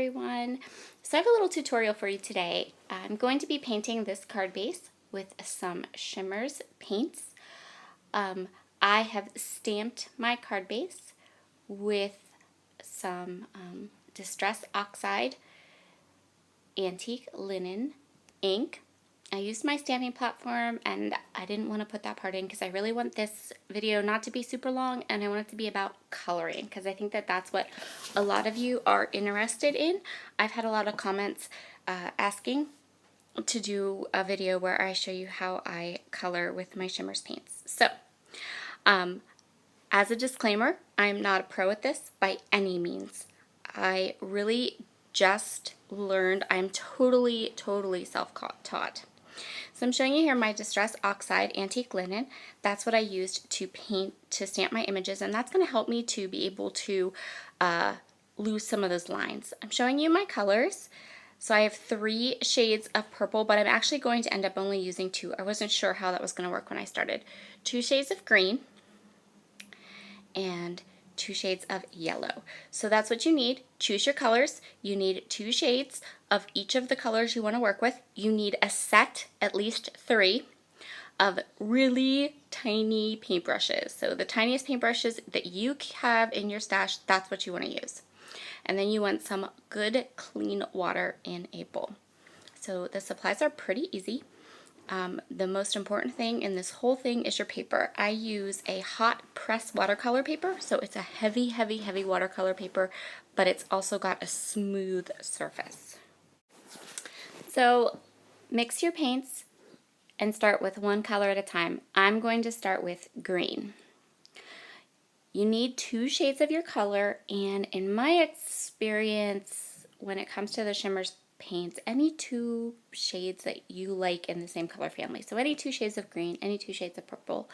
everyone. So I have a little tutorial for you today. I'm going to be painting this card base with some Shimmerz paints. I have stamped my card base with some Distress Oxide antique linen ink. I used my stamping platform and I didn't want to put that part in because I really want this video not to be super long and I want it to be about coloring because I think that that's what a lot of you are interested in. I've had a lot of comments asking to do a video where I show you how I color with my Shimmerz paints. So, as a disclaimer, I'm not a pro at this by any means. I really just learned. I'm totally self-taught. So I'm showing you here my Distress Oxide antique linen. That's what I used to stamp my images, and that's going to help me to be able to lose some of those lines. I'm showing you my colors. So I have 3 shades of purple, but I'm actually going to end up only using 2. I wasn't sure how that was going to work when I started. 2 shades of green and 2 shades of yellow. So that's what you need. Choose your colors. You need 2 shades of each of the colors you want to work with. You need a set, at least 3, of really tiny paintbrushes. So the tiniest paintbrushes that you have in your stash, that's what you want to use. And then you want some good clean water in a bowl. So the supplies are pretty easy. The most important thing in this whole thing is your paper. I use a hot press watercolor paper, so it's a heavy watercolor paper, but it's also got a smooth surface. So mix your paints and start with one color at a time. I'm going to start with green. You need 2 shades of your color, and in my experience, when it comes to the Shimmerz paints, any 2 shades that you like in the same color family. So any 2 shades of green, any 2 shades of purple,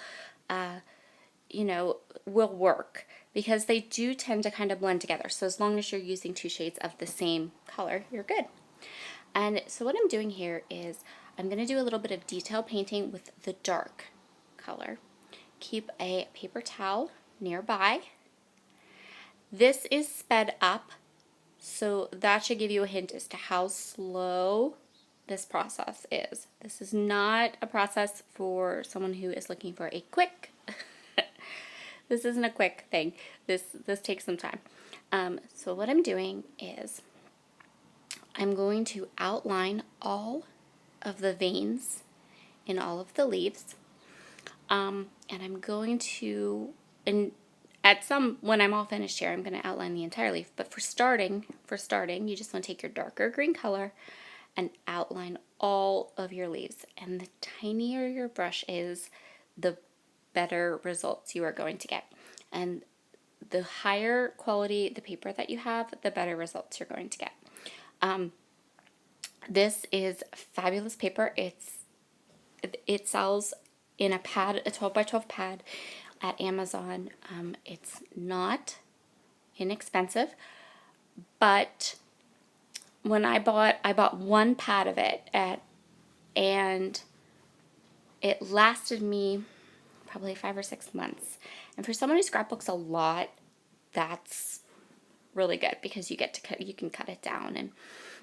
you know, will work because they do tend to kind of blend together. So as long as you're using 2 shades of the same color, you're good. And so what I'm doing here is I'm going to do a little bit of detail painting with the dark color. Keep a paper towel nearby. This is sped up, so that should give you a hint as to how slow this process is. This is not a process for someone who is looking for a quick, this isn't a quick thing. This takes some time. So what I'm doing is I'm going to outline all of the veins in all of the leaves. And I'm going to, when I'm all finished here, I'm going to outline the entire leaf. But for starting, you just want to take your darker green color and outline all of your leaves. And the tinier your brush is, the better results you are going to get. And the higher quality the paper that you have, the better results you're going to get. This is fabulous paper. It sells in a pad, a 12 by 12 pad at Amazon. It's not inexpensive, but when I bought 1 pad of it and it lasted me probably 5 or 6 months. And for someone who scrapbooks a lot, that's really good because you can cut it down.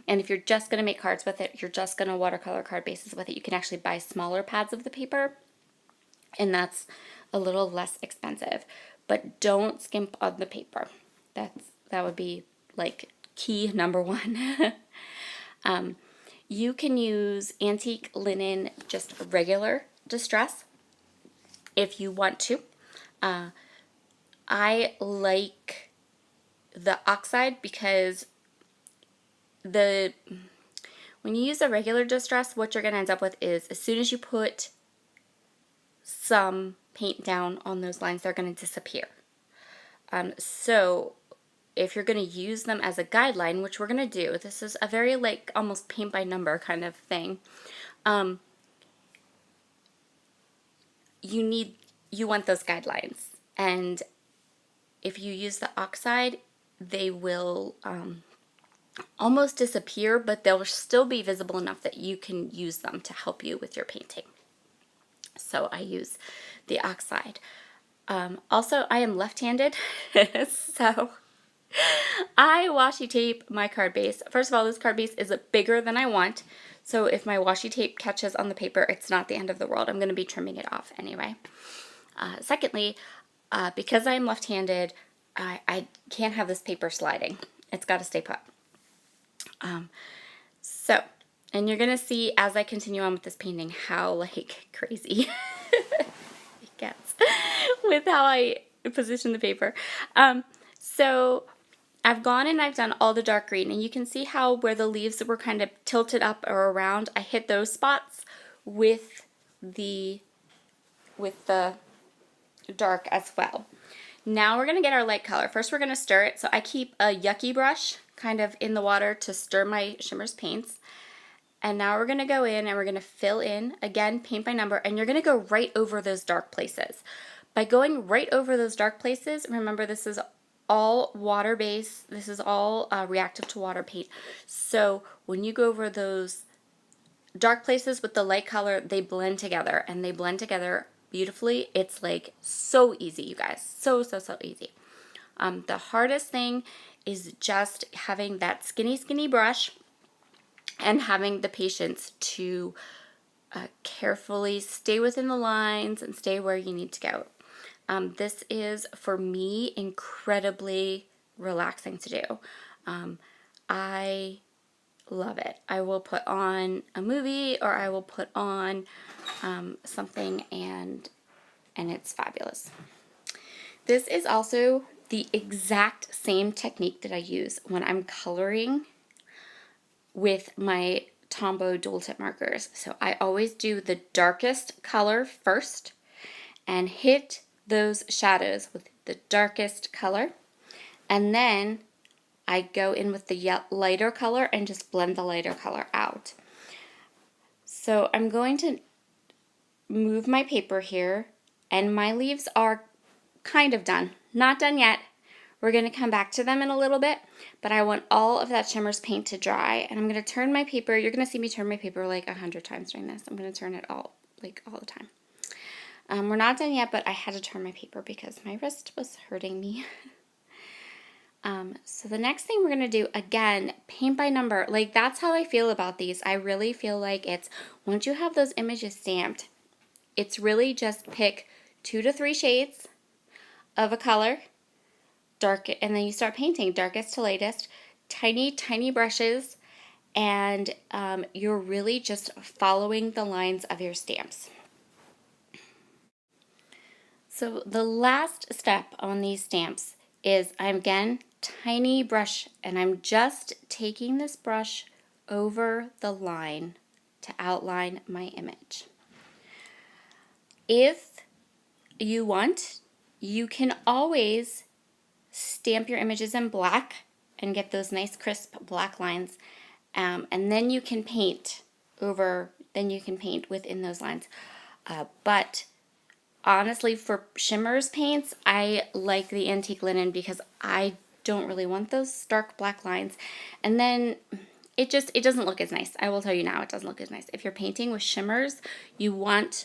And if you're just going to make cards with it, you're just going to watercolor card bases with it, you can actually buy smaller pads of the paper, and that's a little less expensive. But don't skimp on the paper. That would be like key number 1. You can use antique linen, just regular distress, if you want to. I like the oxide because when you use a regular distress, what you're going to end up with is as soon as you put some paint down on those lines, they're going to disappear. So if you're going to use them as a guideline, which we're going to do, this is a very like almost paint by number kind of thing. You want those guidelines, and if you use the oxide, they will almost disappear, but they'll still be visible enough that you can use them to help you with your painting. So I use the oxide. Also, I am left-handed, so I washi tape my card base. First of all, this card base is bigger than I want. So if my washi tape catches on the paper, it's not the end of the world. I'm going to be trimming it off anyway. Secondly, because I'm left-handed, I can't have this paper sliding. It's got to stay put. And you're going to see as I continue on with this painting how like crazy it gets with how I position the paper. So I've gone and I've done all the dark green, and you can see how where the leaves were kind of tilted up or around, I hit those spots with the dark as well. Now we're going to get our light color. First we're going to stir it. So I keep a yucky brush kind of in the water to stir my Shimmerz paints. And now we're going to go in and we're going to fill in, again, paint by number, and you're going to go right over those dark places. By going right over those dark places, remember this is all water-based, this is all reactive to water paint. So when you go over those dark places with the light color, they blend together, and they blend together beautifully. It's like so easy, you guys. So easy. The hardest thing is just having that skinny brush and having the patience to carefully stay within the lines and stay where you need to go. This is, for me, incredibly relaxing to do. I love it. I will put on a movie or I will put on something and it's fabulous. This is also the exact same technique that I use when I'm coloring with my Tombow dual tip markers. So I always do the darkest color first and hit those shadows with the darkest color, and then I go in with the lighter color and just blend the lighter color out. So I'm going to move my paper here, and my leaves are kind of done. Not done yet. We're going to come back to them in a little bit, but I want all of that Shimmerz paint to dry, and I'm going to turn my paper. You're going to see me turn my paper like 100 times during this. I'm going to turn it all the time. We're not done yet, but I had to turn my paper because my wrist was hurting me. So the next thing we're going to do, again, paint by number. Like, that's how I feel about these. I really feel like it's, once you have those images stamped, it's really just pick 2 to 3 shades of a color, dark, and then you start painting darkest to lightest, tiny brushes, and you're really just following the lines of your stamps. So the last step on these stamps is, I'm again tiny brush, and I'm just taking this brush over the line to outline my image. If you want, you can always stamp your images in black and get those nice crisp black lines, and then you can paint within those lines. But honestly, for Shimmerz paints, I like the antique linen because I don't really want those dark black lines. And then it doesn't look as nice. I will tell you now, it doesn't look as nice. If you're painting with Shimmerz, you want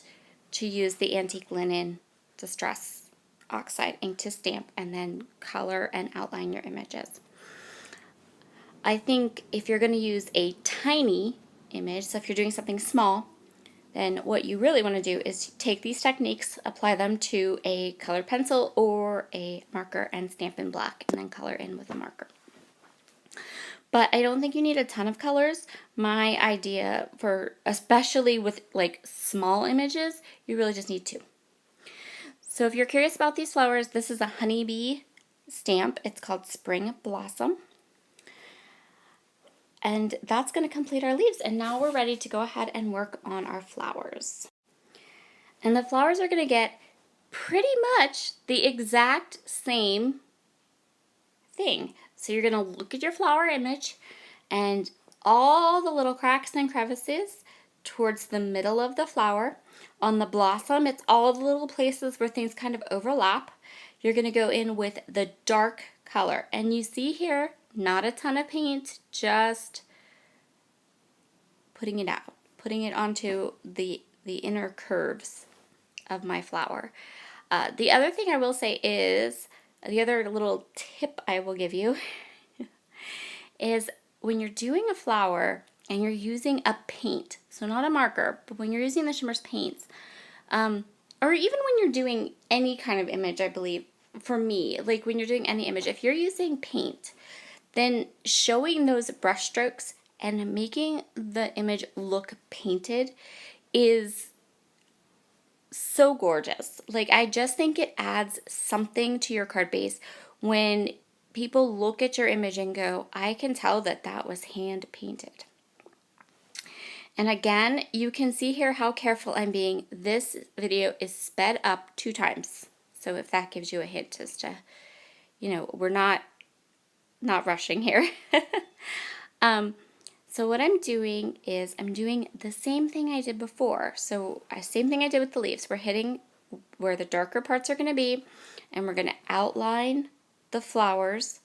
to use the antique linen distress oxide ink to stamp and then color and outline your images. I think if you're going to use a tiny image, so if you're doing something small, then what you really want to do is take these techniques, apply them to a colored pencil or a marker, and stamp in black and then color in with a marker. But I don't think you need a ton of colors. My idea for, especially with like small images, you really just need 2. So if you're curious about these flowers, this is a honeybee stamp. It's called Spring Blossom. And that's going to complete our leaves. And now we're ready to go ahead and work on our flowers. And the flowers are going to get pretty much the exact same thing. So you're going to look at your flower image, and all the little cracks and crevices towards the middle of the flower. On the blossom, it's all the little places where things kind of overlap. You're going to go in with the dark color. And you see here, not a ton of paint, just putting it out, putting it onto the inner curves of my flower. The other thing I will say is the other little tip I will give you is when you're doing a flower and you're using a paint, so not a marker, but when you're using the Shimmerz paints, or even when you're doing any kind of image, I believe, for me, like when you're doing any image, if you're using paint, then showing those brush strokes and making the image look painted is so gorgeous. Like, I just think it adds something to your card base when people look at your image and go, I can tell that that was hand painted. And again, you can see here how careful I'm being. This video is sped up 2 times. So if that gives you a hint as to, we're not rushing here. So what I'm doing is I'm doing the same thing I did before. So same thing I did with the leaves. We're hitting where the darker parts are going to be, and we're going to outline the flowers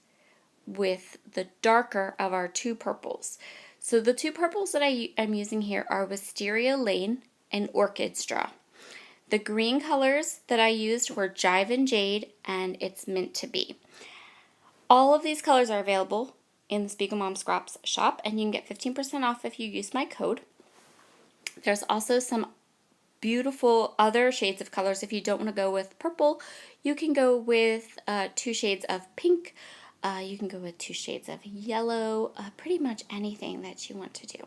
with the darker of our 2 purples. So the 2 purples that I'm using here are Wisteria Lane and Orchid Straw. The green colors that I used were Jive and Jade, and It's Meant to Be. All of these colors are available in the Spiegelmom Scraps shop, and you can get 15% off if you use my code. There's also some beautiful other shades of colors. If you don't want to go with purple, you can go with 2 shades of pink. You can go with 2 shades of yellow, pretty much anything that you want to do.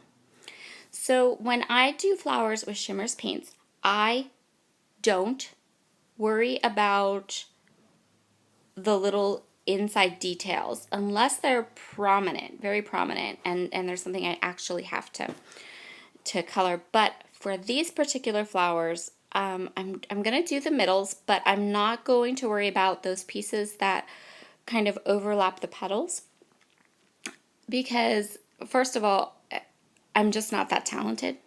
So when I do flowers with Shimmerz paints, I don't worry about the little inside details unless they're prominent, very prominent, and there's something I actually have to color. But for these particular flowers, I'm going to do the middles, but I'm not going to worry about those pieces that kind of overlap the petals, because first of all, I'm just not that talented.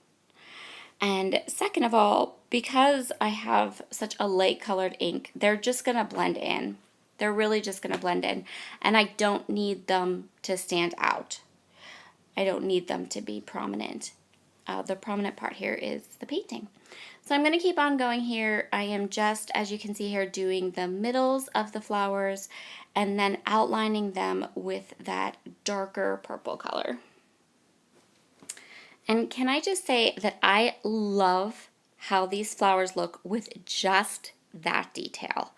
And second of all, because I have such a light colored ink, they're just going to blend in. They're really just going to blend in, and I don't need them to stand out. I don't need them to be prominent. The prominent part here is the painting. So I'm going to keep on going here. I am just, as you can see here, doing the middles of the flowers and then outlining them with that darker purple color. And can I just say that I love how these flowers look with just that detail.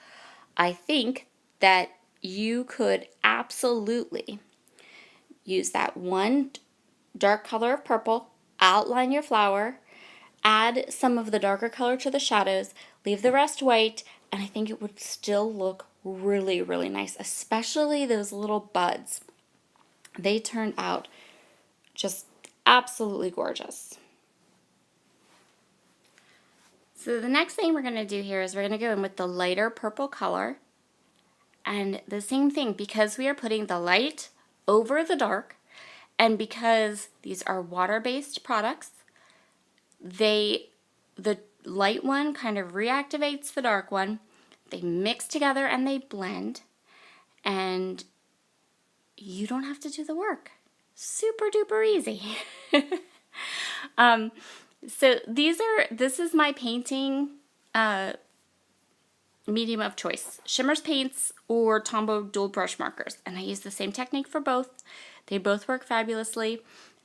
I think that you could absolutely use that one dark color of purple, outline your flower, add some of the darker color to the shadows, leave the rest white, and I think it would still look really, really nice, especially those little buds. They turned out just absolutely gorgeous. So the next thing we're going to do here is we're going to go in with the lighter purple color. And the same thing, because we are putting the light over the dark, and because these are water-based products, the light one kind of reactivates the dark one. They mix together and they blend, and you don't have to do the work. Super duper easy. So this is my painting medium of choice, Shimmerz paints or Tombow dual brush markers, and I use the same technique for both. They both work fabulously.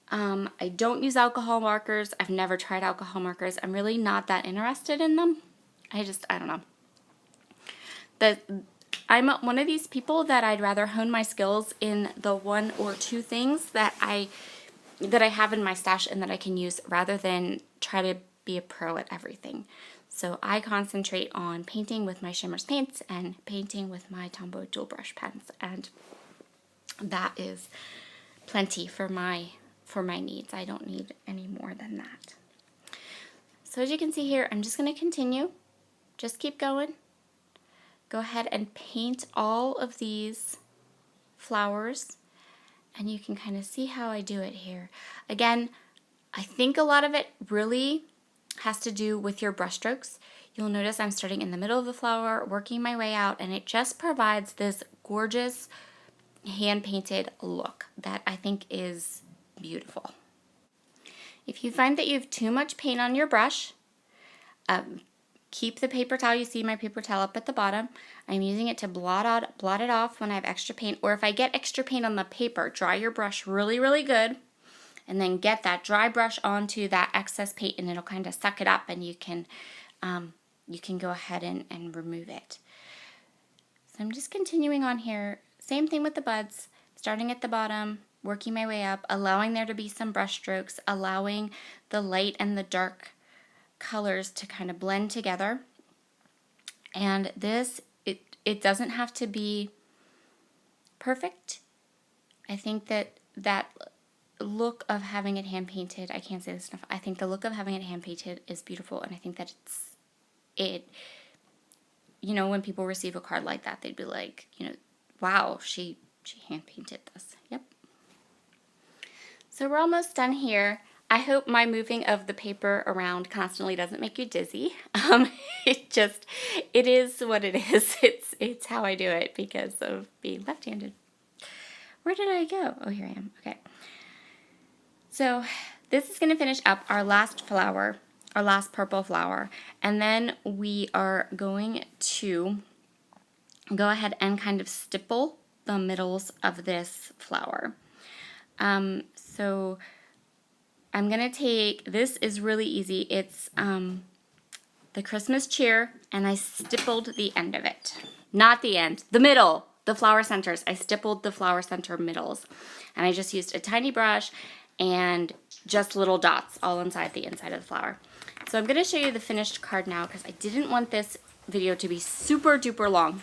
I don't use alcohol markers. I've never tried alcohol markers. I'm really not that interested in them. I don't know. I'm one of these people that I'd rather hone my skills in the 1 or 2 things that I have in my stash and that I can use, rather than try to be a pro at everything. So I concentrate on painting with my Shimmerz paints and painting with my Tombow dual brush pens, and that is plenty for my needs. I don't need any more than that. So as you can see here, I'm just going to continue. Just keep going. Go ahead and paint all of these flowers, and you can kind of see how I do it here. Again, I think a lot of it really has to do with your brush strokes. You'll notice I'm starting in the middle of the flower, working my way out, and it just provides this gorgeous hand-painted look that I think is beautiful. If you find that you have too much paint on your brush, keep the paper towel. You see my paper towel up at the bottom. I'm using it to blot it off when I have extra paint, or if I get extra paint on the paper, dry your brush really, really good, and then get that dry brush onto that excess paint, and it'll kind of suck it up, and you can go ahead and remove it. So I'm just continuing on here. Same thing with the buds, starting at the bottom, working my way up, allowing there to be some brush strokes, allowing the light and the dark colors to kind of blend together. And this, it doesn't have to be perfect. I think that look of having it hand painted, I can't say this enough, I think the look of having it hand painted is beautiful, and I think that you know, when people receive a card like that, they'd be like, you know, wow, she hand painted this. Yep. So we're almost done here. I hope my moving of the paper around constantly doesn't make you dizzy. It is what it is. It's how I do it because of being left-handed. Where did I go? Oh, here I am. Okay. So this is going to finish up our last flower, our last purple flower, and then we are going to go ahead and kind of stipple the middles of this flower. So I'm going to take, this is really easy, it's the Christmas cheer, and I stippled the end of it. Not the end, the middle, the flower centers. I stippled the flower center middles, and I just used a tiny brush and just little dots all inside the inside of the flower. So I'm going to show you the finished card now because I didn't want this video to be super duper long,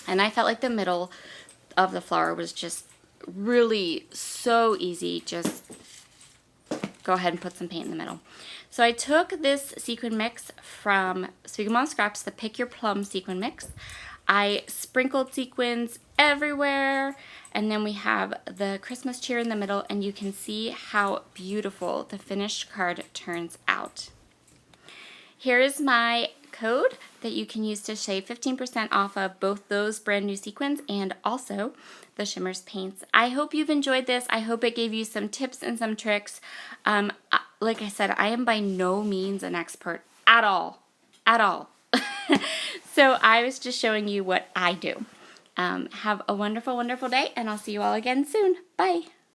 and I felt like the middle of the flower was just really so easy. Just go ahead and put some paint in the middle. So I took this sequin mix from Spiegelmom Scraps, the Pick Your Plum sequin mix. I sprinkled sequins everywhere, and then we have the Christmas cheer in the middle, and you can see how beautiful the finished card turns out. Here is my code that you can use to save 15% off of both those brand new sequins and also the Shimmerz paints. I hope you've enjoyed this. I hope it gave you some tips and some tricks. Like I said, I am by no means an expert at all. So I was just showing you what I do. Have a wonderful, wonderful day, and I'll see you all again soon. Bye.